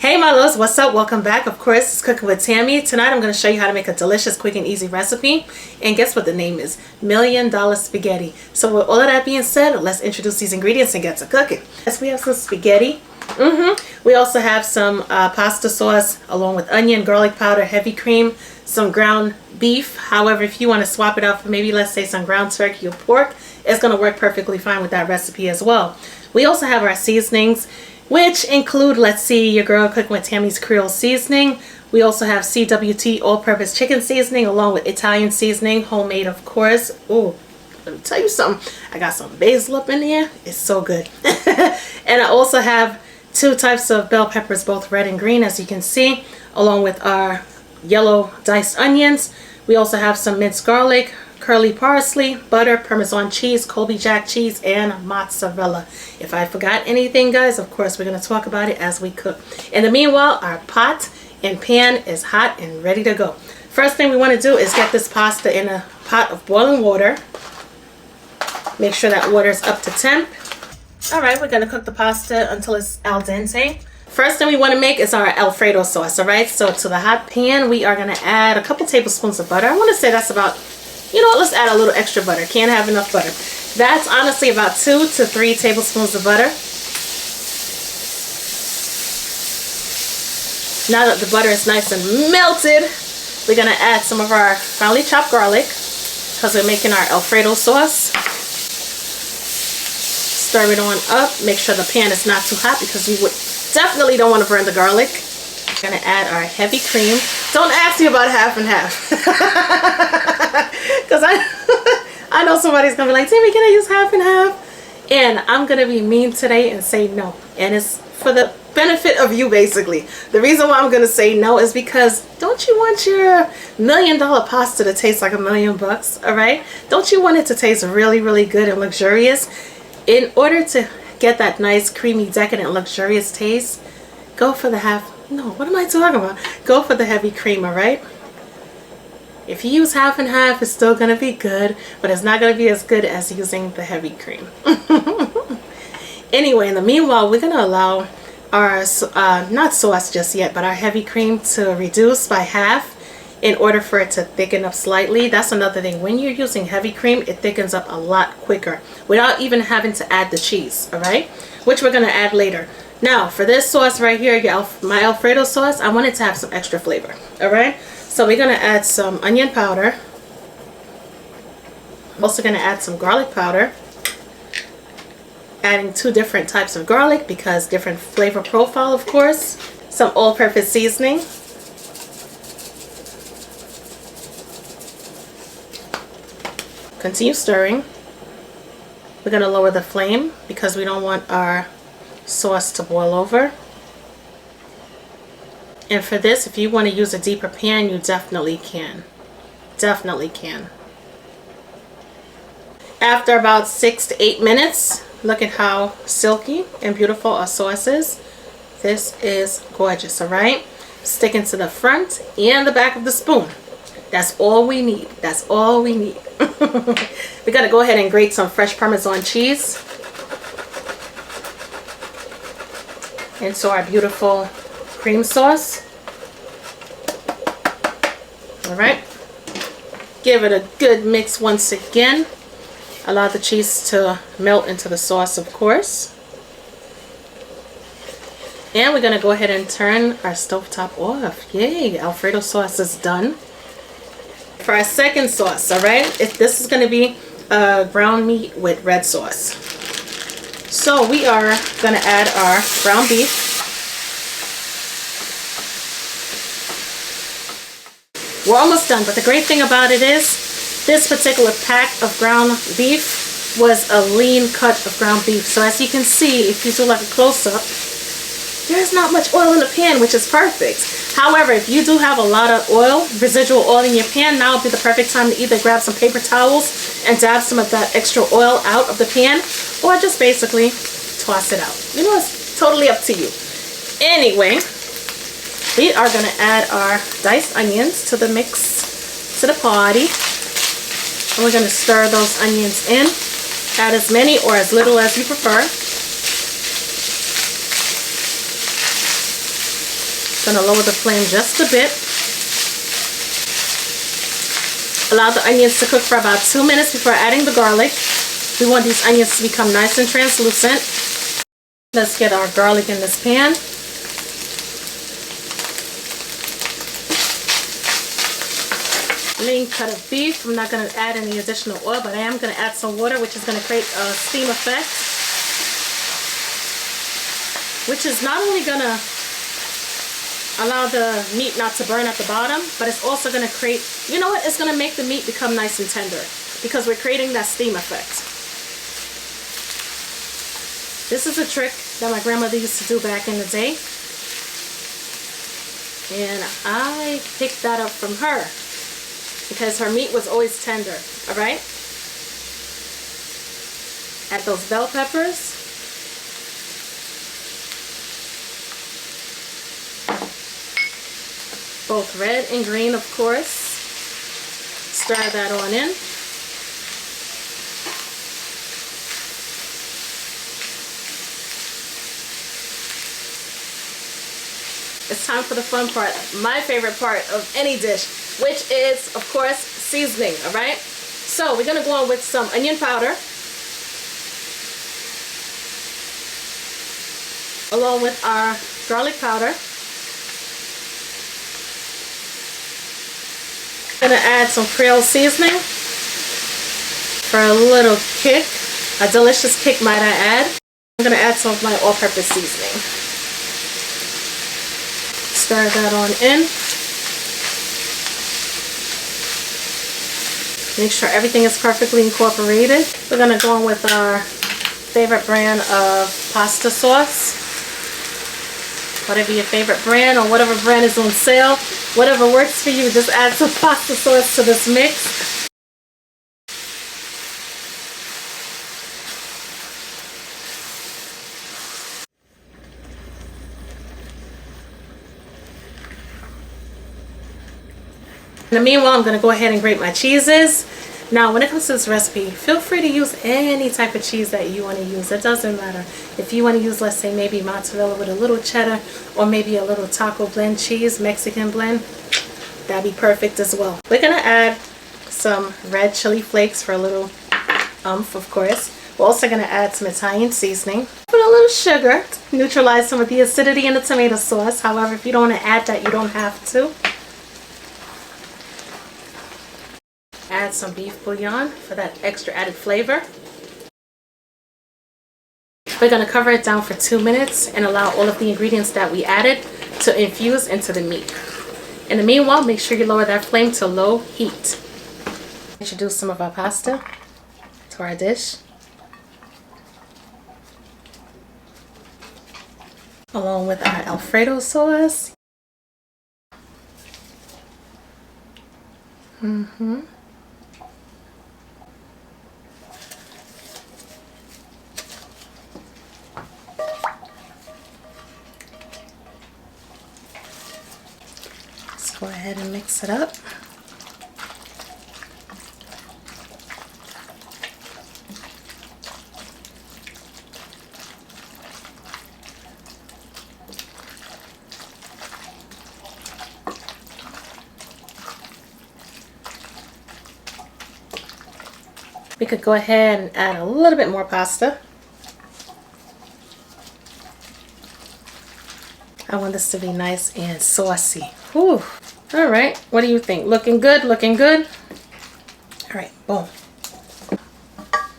Hey my loves, what's up? Welcome back. Of course, it's Cooking with Tammy. Tonight I'm going to show you how to make a delicious, quick and easy recipe. And guess what the name is? $1,000,000 spaghetti. So with all of that being said, let's introduce these ingredients and get to cooking. Yes, we have some spaghetti. We also have some pasta sauce along with onion, garlic powder, heavy cream, some ground beef. However, if you want to swap it out for maybe, let's say, some ground turkey or pork, it's going to work perfectly fine with that recipe as well. We also have our seasonings, which include, let's see, your girl Cooking with Tammy's Creole seasoning. We also have CWT all-purpose chicken seasoning along with Italian seasoning, homemade of course. Ooh, let me tell you something. I got some basil up in there. It's so good. And I also have two types of bell peppers, both red and green, as you can see, along with our yellow diced onions. We also have some minced garlic, curly parsley, butter, Parmesan cheese, Colby Jack cheese, and mozzarella. If I forgot anything, guys, of course, we're going to talk about it as we cook. In the meanwhile, our pot and pan is hot and ready to go. First thing we want to do is get this pasta in a pot of boiling water. Make sure that water is up to temp. Alright, we're going to cook the pasta until it's al dente. First thing we want to make is our Alfredo sauce, alright? So to the hot pan, we are going to add a couple tablespoons of butter. I want to say that's about, you know what, let's add a little extra butter. Can't have enough butter. That's honestly about 2 to 3 tablespoons of butter. Now that the butter is nice and melted, we're going to add some of our finely chopped garlic because we're making our Alfredo sauce. Stir it on up. Make sure the pan is not too hot because you would definitely don't want to burn the garlic. We're going to add our heavy cream. Don't ask me about half and half. Because I know somebody's going to be like, Tammy, can I use half and half? And I'm going to be mean today and say no. And it's for the benefit of you, basically. The reason why I'm going to say no is because don't you want your $1,000,000 pasta to taste like $1,000,000, all right? Don't you want it to taste really, really good and luxurious? In order to get that nice, creamy, decadent, luxurious taste, go for the what am I talking about? Go for the heavy cream, all right? If you use half and half, it's still going to be good, but it's not going to be as good as using the heavy cream. Anyway, in the meanwhile, we're going to allow our, not sauce just yet, but our heavy cream to reduce by half in order for it to thicken up slightly. That's another thing. When you're using heavy cream, it thickens up a lot quicker without even having to add the cheese, all right? Which we're going to add later. Now, for this sauce right here, my Alfredo sauce, I want it to have some extra flavor, all right? So we're going to add some onion powder. I'm also going to add some garlic powder. Adding 2 different types of garlic because different flavor profile, of course. Some all-purpose seasoning. Continue stirring. We're going to lower the flame because we don't want our sauce to boil over. And for this, if you want to use a deeper pan, you definitely can. Definitely can. After about 6 to 8 minutes, look at how silky and beautiful our sauce is. This is gorgeous, all right? Sticking to the front and the back of the spoon. That's all we need. That's all we need. We got to go ahead and grate some fresh Parmesan cheese into our beautiful cream sauce. All right. Give it a good mix once again. Allow the cheese to melt into the sauce, of course. And we're going to go ahead and turn our stovetop off. Yay, Alfredo sauce is done. For our second sauce, all right, this is going to be ground meat with red sauce. So we are going to add our ground beef. We're almost done, but the great thing about it is this particular pack of ground beef was a lean cut of ground beef. So as you can see, if you do like a close-up, there's not much oil in the pan, which is perfect. However, if you do have a lot of oil, residual oil in your pan, now would be the perfect time to either grab some paper towels and dab some of that extra oil out of the pan, or just basically toss it out. You know, it's totally up to you. Anyway, we are going to add our diced onions to the mix, to the party. And we're going to stir those onions in. Add as many or as little as you prefer. Gonna lower the flame just a bit. Allow the onions to cook for about 2 minutes before adding the garlic. We want these onions to become nice and translucent. Let's get our garlic in this pan. Lean cut of beef. I'm not going to add any additional oil, but I am going to add some water, which is going to create a steam effect, which is not only going to allow the meat not to burn at the bottom, but it's also going to create, you know what, it's going to make the meat become nice and tender because we're creating that steam effect. This is a trick that my grandmother used to do back in the day, and I picked that up from her because her meat was always tender. All right, add those bell peppers. Both red and green, of course. Stir that on in. It's time for the fun part, my favorite part of any dish, which is, of course, seasoning, all right? So we're gonna go on with some onion powder, along with our garlic powder. I'm gonna add some Creole seasoning for a little kick, a delicious kick, might I add. I'm gonna add some of my all-purpose seasoning. Stir that on in. Make sure everything is perfectly incorporated. We're gonna go on with our favorite brand of pasta sauce. Whatever your favorite brand or whatever brand is on sale, whatever works for you, just add some pasta sauce to this mix. In the meanwhile, I'm going to go ahead and grate my cheeses. Now, when it comes to this recipe, feel free to use any type of cheese that you want to use. It doesn't matter. If you want to use, let's say, maybe mozzarella with a little cheddar, or maybe a little taco blend cheese, Mexican blend, that'd be perfect as well. We're going to add some red chili flakes for a little oomph, of course. We're also going to add some Italian seasoning. Put a little sugar to neutralize some of the acidity in the tomato sauce. However, if you don't want to add that, you don't have to. Add some beef bouillon for that extra added flavor. We're going to cover it down for 2 minutes and allow all of the ingredients that we added to infuse into the meat. In the meanwhile, make sure you lower that flame to low heat. Introduce some of our pasta to our dish, along with our Alfredo sauce. Go ahead and mix it up. We could go ahead and add a little bit more pasta. I want this to be nice and saucy. Whew. All right, what do you think? Looking good, looking good. All right, boom.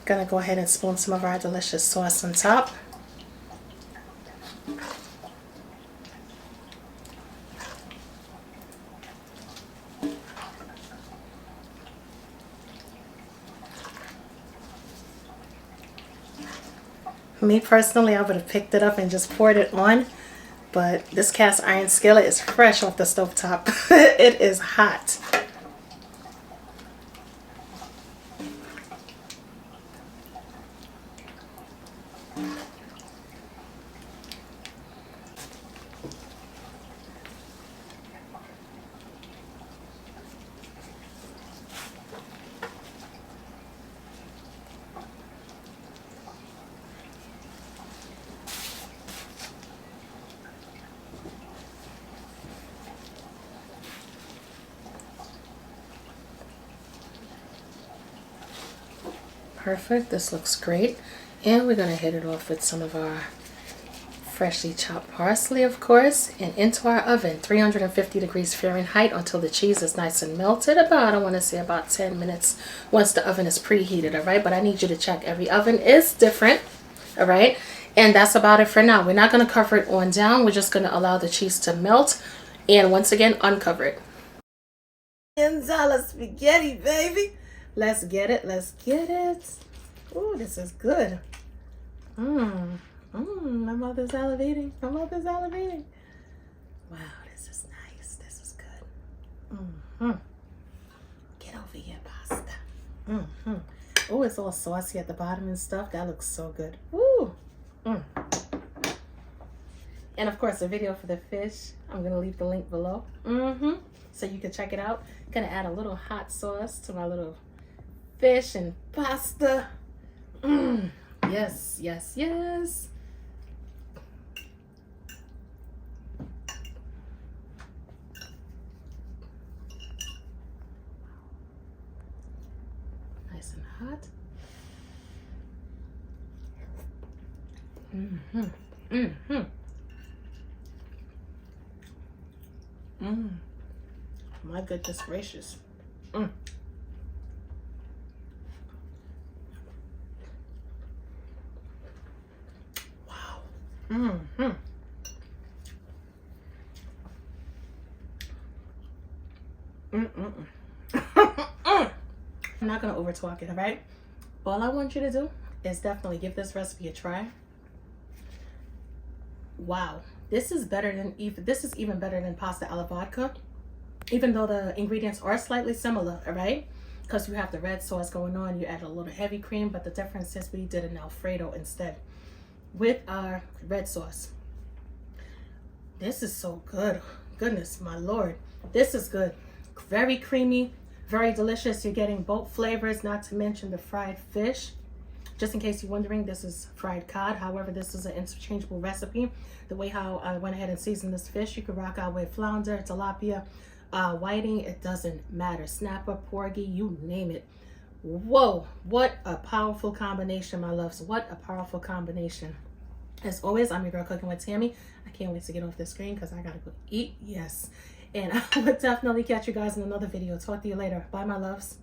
Gonna go ahead and spoon some of our delicious sauce on top. Me personally, I would have picked it up and just poured it on. But this cast iron skillet is fresh off the stovetop. It is hot. Perfect. This looks great. And we're going to hit it off with some of our freshly chopped parsley, of course, and into our oven, 350 degrees Fahrenheit, until the cheese is nice and melted. About, I want to say about 10 minutes once the oven is preheated, all right? But I need you to check. Every oven is different, all right? And that's about it for now. We're not going to cover it on down. We're just going to allow the cheese to melt and once again uncover it. $10 spaghetti, baby. Let's get it. Let's get it. Ooh, this is good. My mother's salivating. My mother's salivating. Wow, this is nice. This is good. Get over here, pasta. Oh, it's all saucy at the bottom and stuff. That looks so good. Ooh. And of course, the video for the fish, I'm going to leave the link below. So you can check it out. Gonna add a little hot sauce to my little fish and pasta. Yes, yes, yes. Nice and hot. My goodness gracious. Wow. I'm not gonna over talk it, all right? All I want you to do is definitely give this recipe a try. Wow, this is even better than pasta alla vodka, even though the ingredients are slightly similar, all right? Because you have the red sauce going on, you add a little heavy cream, but the difference is we did an Alfredo instead with our red sauce. This is so good. Goodness, my Lord. This is good. Very creamy, very delicious. You're getting both flavors, not to mention the fried fish. Just in case you're wondering, this is fried cod. However, this is an interchangeable recipe. The way how I went ahead and seasoned this fish, you could rock out with flounder, tilapia, whiting. It doesn't matter. Snapper, porgy, you name it. Whoa, what a powerful combination, my loves. What a powerful combination. As always, I'm your girl cooking with Tammy. I can't wait to get off the screen because I gotta go eat. Yes. And I will definitely catch you guys in another video. Talk to you later. Bye, my loves.